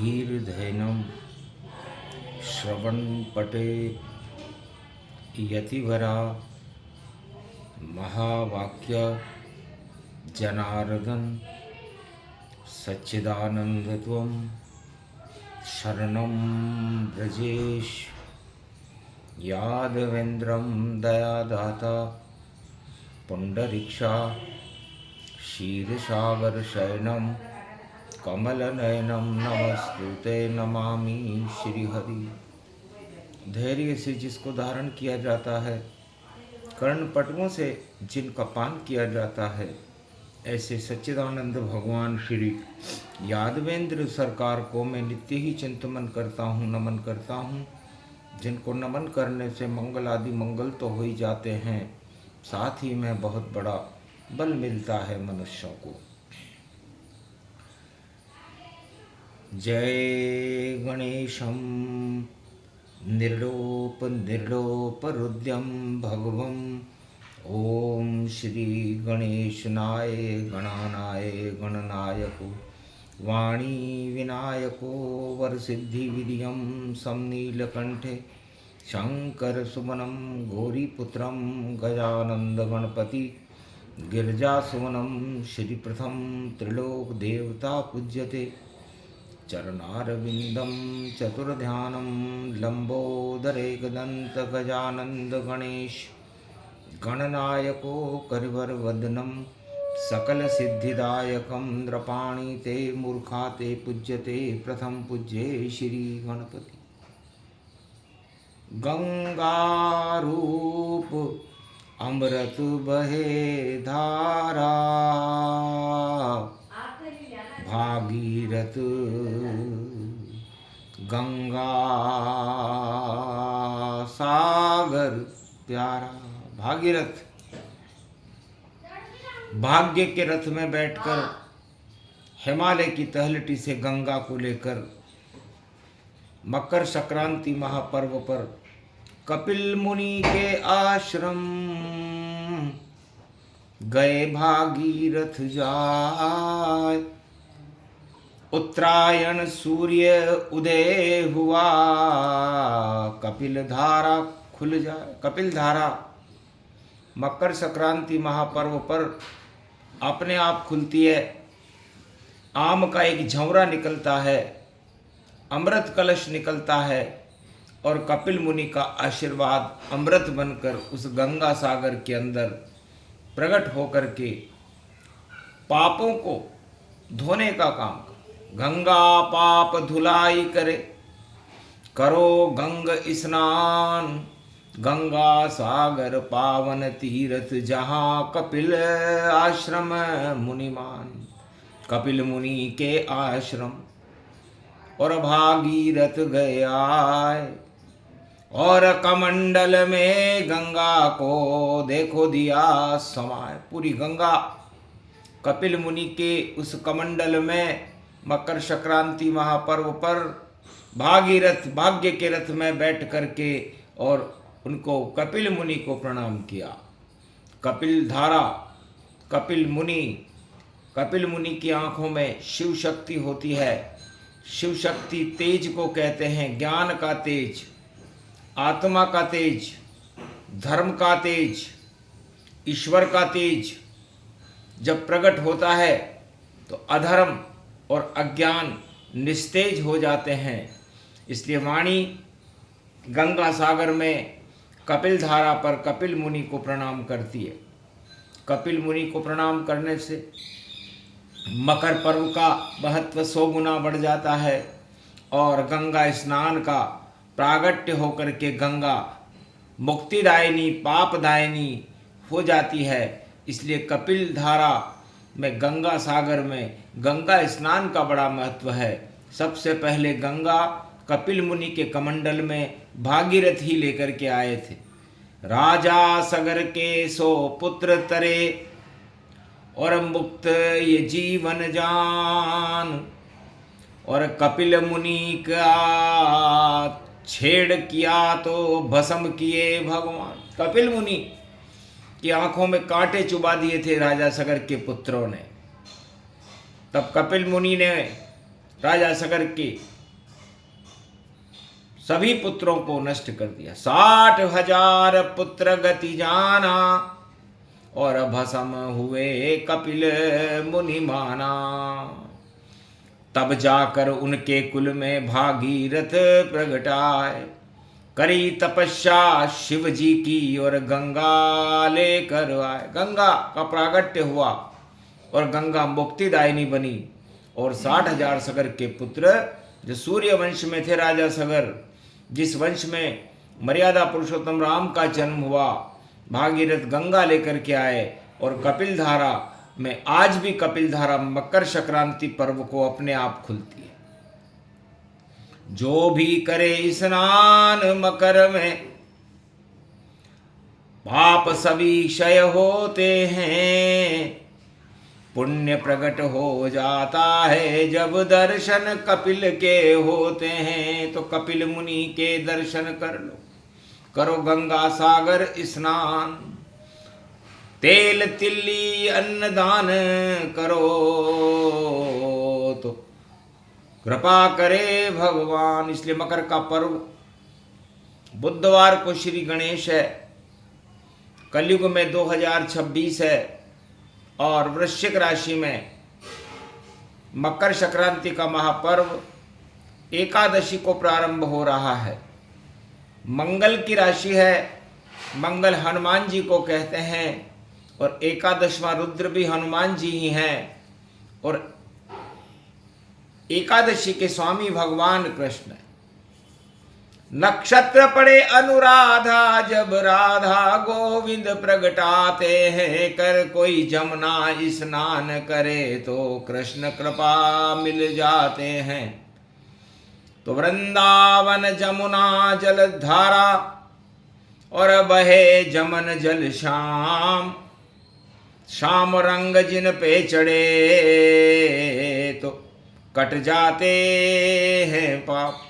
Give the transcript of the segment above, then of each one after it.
धीर्धैनं श्रवणपटे यतिवरा महावाक्य जनार्दन सच्चिदानंदत्वं शरणं ब्रजेश यादवेन्द्रं दयादाता पुंडरीक्षा क्षीरसागरशयनं कमलनयनं नमस्तुते नमामि श्रीहरि। धैर्य से जिसको धारण किया जाता है, कर्ण पटुओं से जिनका पान किया जाता है, ऐसे सच्चिदानंद भगवान श्री यादवेंद्र सरकार को मैं नित्य ही चिंतन करता हूँ, नमन करता हूँ। जिनको नमन करने से मंगल आदि मंगल तो हो ही जाते हैं, साथ ही में बहुत बड़ा बल मिलता है मनुष्यों को। जय गणेशम निर्लोपरुद्यम भगवम। ओम श्री गणेशनाय गणानाय गणनायको वाणी विनायको वरसिद्धि विधियम समनीलकंठे शंकर सुमनम गौरीपुत्रम गजानंद गणपति गिरिजासुमनम श्री प्रथम त्रिलोक देवता पूज्यते चरणारविंदम चतुर्ध्यानम लंबोदरेकदंत गजानंद गणेश गणनायको करिवरवदनम सकल सिद्धिदायकं नृपाणि ते मूर्खा ते पूज्यते प्रथम पूज्ये श्री गणपति। गंगारूप अमृत बहे धारा भागीरथ गंगा सागर प्यारा। भागीरथ भाग्य के रथ में बैठकर हिमालय की तहलटी से गंगा को लेकर मकर संक्रांति महापर्व पर कपिल मुनि के आश्रम गए भागीरथ जाय। उत्तरायण सूर्य उदय हुआ, कपिल धारा खुल जाए। कपिल धारा मकर संक्रांति महापर्व पर अपने आप खुलती है। आम का एक झंवरा निकलता है, अमृत कलश निकलता है और कपिल मुनि का आशीर्वाद अमृत बनकर उस गंगा सागर के अंदर प्रकट होकर के पापों को धोने का काम। गंगा पाप धुलाई करे, करो गंग स्नान। गंगा सागर पावन तीर्थ जहाँ कपिल आश्रम मुनिमान। कपिल मुनि के आश्रम और भागीरथ गया और कमंडल में गंगा को देखो दिया समाय। पूरी गंगा कपिल मुनि के उस कमंडल में मकर संक्रांति महापर्व पर भागीरथ भाग्य के रथ में बैठ करके और उनको कपिल मुनि को प्रणाम किया। कपिल धारा कपिल मुनि की आंखों में शिव शक्ति होती है। शिव शक्ति तेज को कहते हैं, ज्ञान का तेज, आत्मा का तेज, धर्म का तेज, ईश्वर का तेज जब प्रकट होता है तो अधर्म और अज्ञान निस्तेज हो जाते हैं। इसलिए वाणी गंगा सागर में कपिल धारा पर कपिल मुनि को प्रणाम करती है। कपिल मुनि को प्रणाम करने से मकर पर्व का महत्व 100 गुना बढ़ जाता है और गंगा स्नान का प्रागट्य होकर के गंगा मुक्तिदायिनी पापदायिनी हो जाती है। इसलिए कपिल धारा में गंगा सागर में गंगा स्नान का बड़ा महत्व है। सबसे पहले गंगा कपिल मुनि के कमंडल में भागीरथ ही लेकर के आए थे। राजा सगर के 100 पुत्र तरे और मुक्त ये जीवन जान। और कपिल मुनि का छेड़ किया तो भस्म किए भगवान। कपिल मुनि की आंखों में कांटे चुबा दिए थे राजा सगर के पुत्रों ने। तब कपिल मुनि ने राजा सगर के सभी पुत्रों को नष्ट कर दिया। 60,000 पुत्र गति जाना और भस्म हुए कपिल मुनि माना। तब जाकर उनके कुल में भागीरथ प्रगटाए, करी तपस्या शिव जी की और गंगा लेकर आए। गंगा का प्रागट्य हुआ और गंगा मुक्तिदायिनी बनी और 60,000 सगर के पुत्र, जो सूर्य वंश में थे राजा सगर, जिस वंश में मर्यादा पुरुषोत्तम राम का जन्म हुआ, भागीरथ गंगा लेकर के आए। और कपिल धारा में आज भी कपिल धारा मकर संक्रांति पर्व को अपने आप खुलती है। जो भी करे स्नान मकर में, पाप सभी क्षय होते हैं। पुण्य प्रकट हो जाता है जब दर्शन कपिल के होते हैं। तो कपिल मुनि के दर्शन कर लो, करो गंगा सागर स्नान, तेल तिल्ली अन्नदान करो, तो कृपा करे भगवान। इसलिए मकर का पर्व बुधवार को श्री गणेश है, कलयुग में 2026 है और वृश्चिक राशि में मकर संक्रांति का महापर्व एकादशी को प्रारंभ हो रहा है। मंगल की राशि है, मंगल हनुमान जी को कहते हैं और एकादशवां रुद्र भी हनुमान जी ही हैं। और एकादशी के स्वामी भगवान कृष्ण। नक्षत्र पड़े अनुराधा, जब राधा गोविंद प्रगटाते हैं। कर कोई जमुना स्नान करे तो कृष्ण कृपा मिल जाते हैं। तो वृंदावन जमुना जल धारा और बहे जमन जल श्याम। श्याम रंग जिन पे चढ़े तो कट जाते हैं पाप।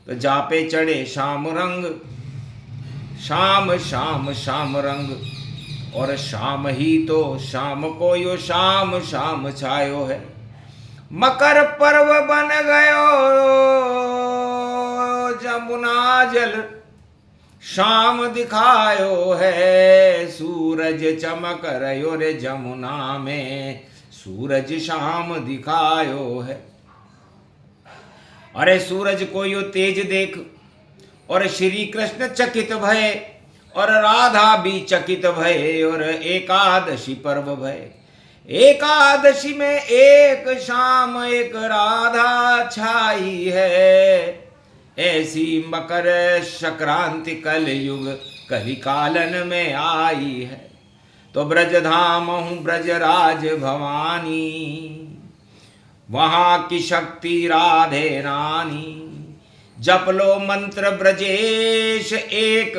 तो जा पे चढ़े श्याम रंग, श्याम श्याम श्याम रंग, और श्याम ही तो श्याम को यो श्याम श्याम छायो है। मकर पर्व बन गयो जमुना जल, शाम दिखायो है। सूरज चमक रयो रे जमुना में, सूरज शाम दिखायो है। अरे सूरज को यो तेज देख और श्री कृष्ण चकित भये और राधा भी चकित भये और एकादशी पर्व भये। एकादशी में एक शाम एक राधा छाई है। ऐसी मकर संक्रांति कल युग कलिकालन में आई है। तो ब्रजधाम हूँ ब्रजराज भवानी, वहाँ की शक्ति राधे रानी। जप लो मंत्र ब्रजेश एक,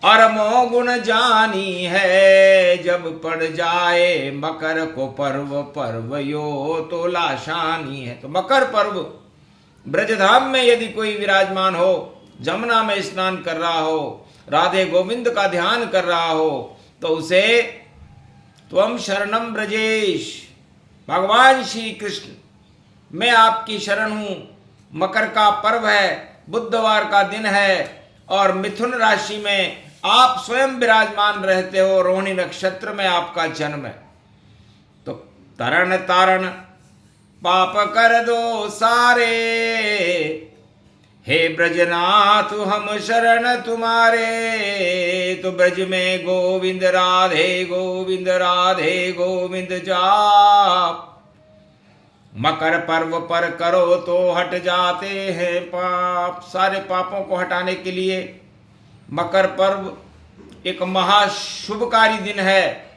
अरमो गुण जानी है। जब पड़ जाए मकर को पर्व, पर्व यो तो लाशानी है। तो मकर पर्व ब्रजधाम में यदि कोई विराजमान हो, जमुना में स्नान कर रहा हो, राधे गोविंद का ध्यान कर रहा हो, तो उसे त्वम शरणम ब्रजेश, भगवान श्री कृष्ण मैं आपकी शरण हूँ। मकर का पर्व है, बुधवार का दिन है और मिथुन राशि में आप स्वयं विराजमान रहते हो। रोहिणी नक्षत्र में आपका जन्म है। तो तरण तारण पाप कर दो सारे, हे ब्रजनाथ हम शरण तुम्हारे। तो ब्रज में गोविंद राधे गोविंद राधे गोविंद जाप। मकर पर्व पर करो तो हट जाते हैं पाप। सारे पापों को हटाने के लिए मकर पर्व एक महाशुभकारी दिन है।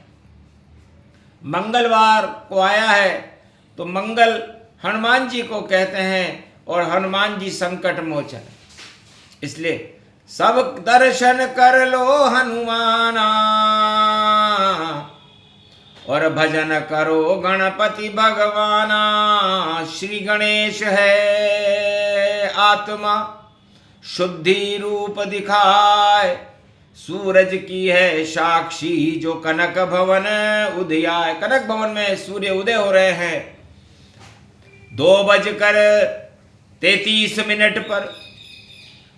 मंगलवार को आया है तो मंगल हनुमान जी को कहते हैं और हनुमान जी संकट मोचन। इसलिए सब दर्शन कर लो हनुमाना और भजन करो गणपति भगवाना। श्री गणेश है आत्मा, शुद्धि रूप दिखाए। सूरज की है साक्षी जो कनक भवन उदयाय। कनक भवन में सूर्य उदय हो रहे हैं 2:33 पर।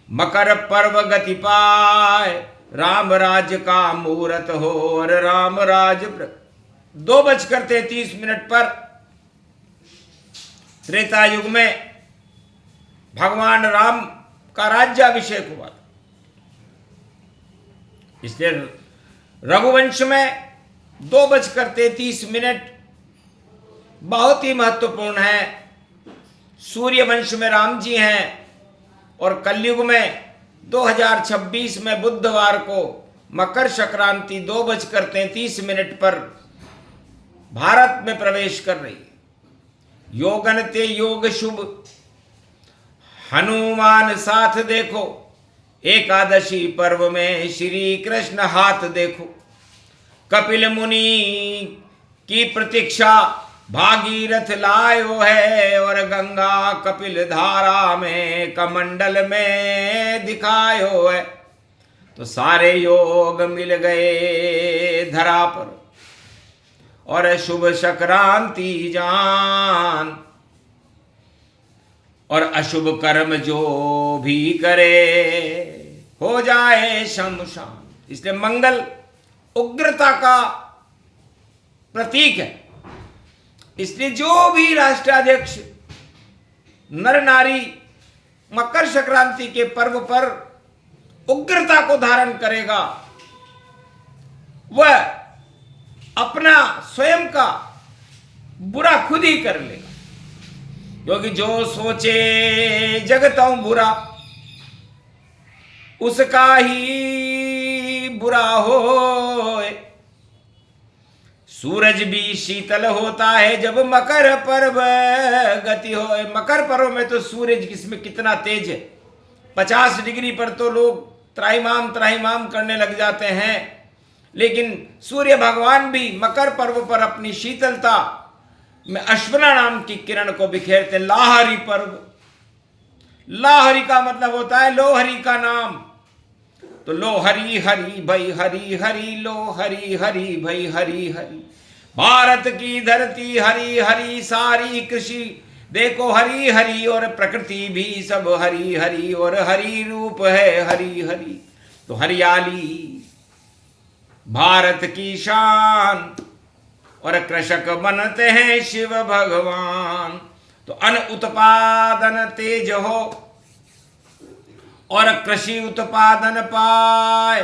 मकर पर्व गति पाए, राम राज्य का मुहूर्त हो और राम राज्य 2:33 पर त्रेता युग में भगवान राम का राज्याभिषेक हुआ। इसलिए रघुवंश में 2:33 बहुत ही महत्वपूर्ण है। सूर्य वंश में राम जी हैं और कलयुग में 2026 में बुधवार को मकर संक्रांति 2:33 पर भारत में प्रवेश कर रही है। योगन ते योग शुभ, हनुमान साथ देखो, एकादशी पर्व में श्री कृष्ण हाथ देखो। कपिल मुनि की प्रतीक्षा भागीरथ लायो है और गंगा कपिल धारा में कमंडल में दिखायो है। तो सारे योग मिल गए धरा पर और शुभ संक्रांति जान, और अशुभ कर्म जो भी करे हो जाए शमशान। इसलिए मंगल उग्रता का प्रतीक है। इसलिए जो भी राष्ट्राध्यक्ष नर नारी मकर संक्रांति के पर्व पर उग्रता को धारण करेगा, वह अपना स्वयं का बुरा खुद ही कर लेगा। क्योंकि जो सोचे जगतों बुरा, उसका ही बुरा होए। सूरज भी शीतल होता है जब मकर पर्व गति होए। मकर पर्व में तो सूरज इसमें कितना तेज है, 50 डिग्री पर तो लोग त्राहिमाम त्राहिमाम करने लग जाते हैं। लेकिन सूर्य भगवान भी मकर पर्व पर अपनी शीतलता में अश्वना नाम की किरण को बिखेरते। लाहरी पर्व, लाहरी का मतलब होता है लोहरी का नाम। तो लो हरी हरी भई हरी हरी, लो हरी हरी भई हरी हरी। भारत की धरती हरी हरी, सारी कृषि देखो हरी हरी, और प्रकृति भी सब हरी हरी, और हरी रूप है हरी हरी। तो हरियाली भारत की शान, और कृषक बनते हैं शिव भगवान। तो अन्न उत्पादन तेज हो और कृषि उत्पादन पाए,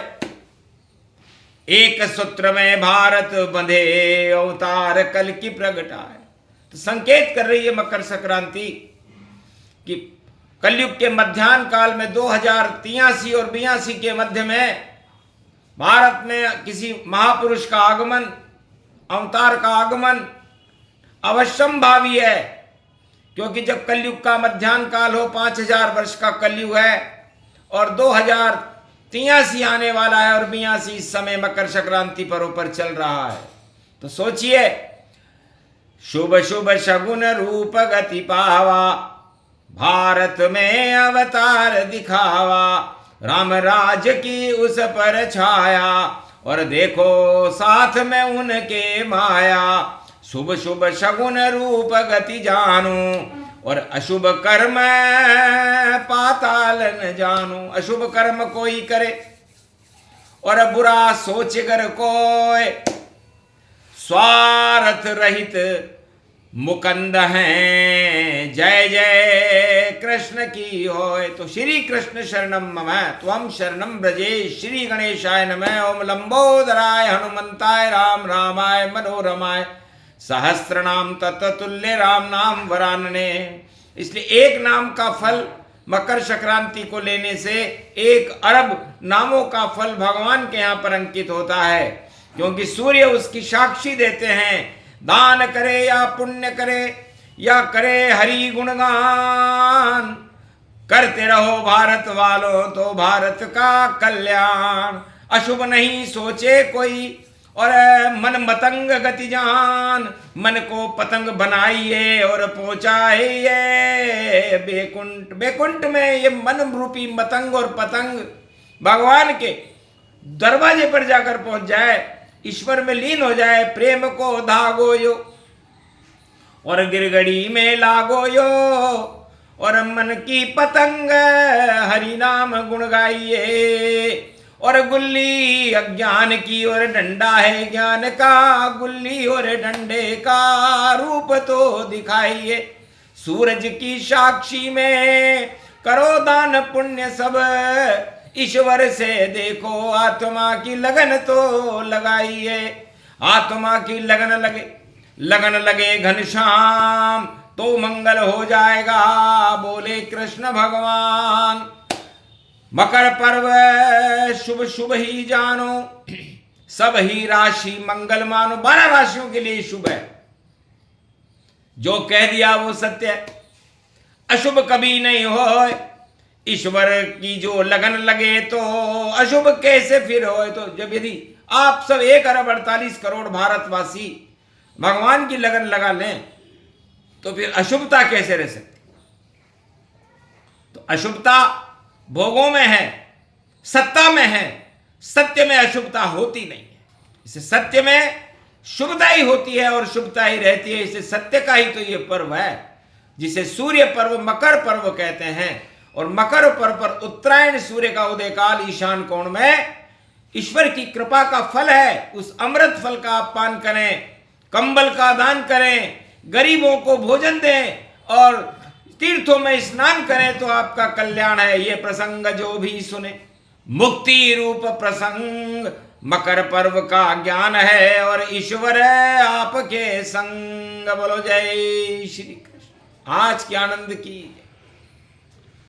एक सूत्र में भारत बंधे अवतार कल की प्रगटाए। तो संकेत कर रही है मकर संक्रांति कि कलयुग के मध्यान्ह काल में 2083 और 82 के मध्य में भारत में किसी महापुरुष का आगमन, अवतार का आगमन अवश्यंभावी है। क्योंकि जब कलयुग का मध्यान्ह काल हो, 5000 वर्ष का कलयुग है और 2083 आने वाला है, और 82 इस समय मकर संक्रांति पर्व पर चल रहा है। तो सोचिए, शुभ शुभ शगुन रूप गति पावा, भारत में अवतार दिखावा, राम राज की उस पर छाया, और देखो साथ में उनके माया। शुभ शुभ शगुन रूप गति जानू, और अशुभ कर्म पाताल न जानू। अशुभ कर्म कोई करे और बुरा सोच कर कोई, स्वार्थ रहित मुकंद हैं, जय जय कृष्ण की होय। तो श्री कृष्ण शरणम मम त्वं शरणम ब्रजे, श्री गणेशाय नमः। ओम लंबोदराय हनुमंताय राम रामाय मनोरमाय, सहस्रनाम तत्तुल्य राम नाम वरानने। इसलिए एक नाम का फल मकर संक्रांति को लेने से 1 अरब नामों का फल भगवान के यहाँ पर अंकित होता है। क्योंकि सूर्य उसकी साक्षी देते हैं, दान करे या पुण्य करे या करे हरि गुणगान, करते रहो भारत वालों तो भारत का कल्याण। अशुभ नहीं सोचे कोई और मन मतंग गति जान, मन को पतंग बनाइए और पहुंचाइए बैकुंठ। बैकुंठ में ये मन रूपी मतंग और पतंग भगवान के दरवाजे पर जाकर पहुंच जाए, ईश्वर में लीन हो जाए। प्रेम को धागो यो और गिरगड़ी में लागो यो, और मन की पतंग हरि नाम गुण गाइए। और गुल्ली अज्ञान की और डंडा है ज्ञान का, गुल्ली और डंडे का रूप तो दिखाइए। सूरज की साक्षी में करो दान पुण्य सब, ईश्वर से देखो आत्मा की लगन तो लगाइए। आत्मा की लगन लगे घनश्याम, तो मंगल हो जाएगा, बोले कृष्ण भगवान। मकर पर्व शुभ शुभ ही जानो, सब ही राशि मंगल मानो। 12 राशियों के लिए शुभ है, जो कह दिया वो सत्य है, अशुभ कभी नहीं हो। ईश्वर की जो लगन लगे तो अशुभ कैसे फिर हो। तो जब यदि आप सब 1 अरब 48 करोड़ भारतवासी भगवान की लगन लगा लें तो फिर अशुभता कैसे रह सकती। तो अशुभता भोगों में है, सत्ता में है, सत्य में अशुभता होती नहीं है। इसे सत्य में शुभता ही होती है और शुभता ही रहती है। इसे सत्य का ही तो ये पर्व है, जिसे सूर्य पर्व मकर पर्व कहते हैं। और मकर पर्व पर उत्तरायण सूर्य का उदय काल ईशान कोण में ईश्वर की कृपा का फल है। उस अमृत फल का आप पान करें, कंबल का दान करें, गरीबों को भोजन दें और तीर्थों में स्नान करें तो आपका कल्याण है। ये प्रसंग जो भी सुने मुक्ति रूप प्रसंग, मकर पर्व का ज्ञान है और ईश्वर है आपके संग। बोलो जय श्री कृष्ण। आज के आनंद की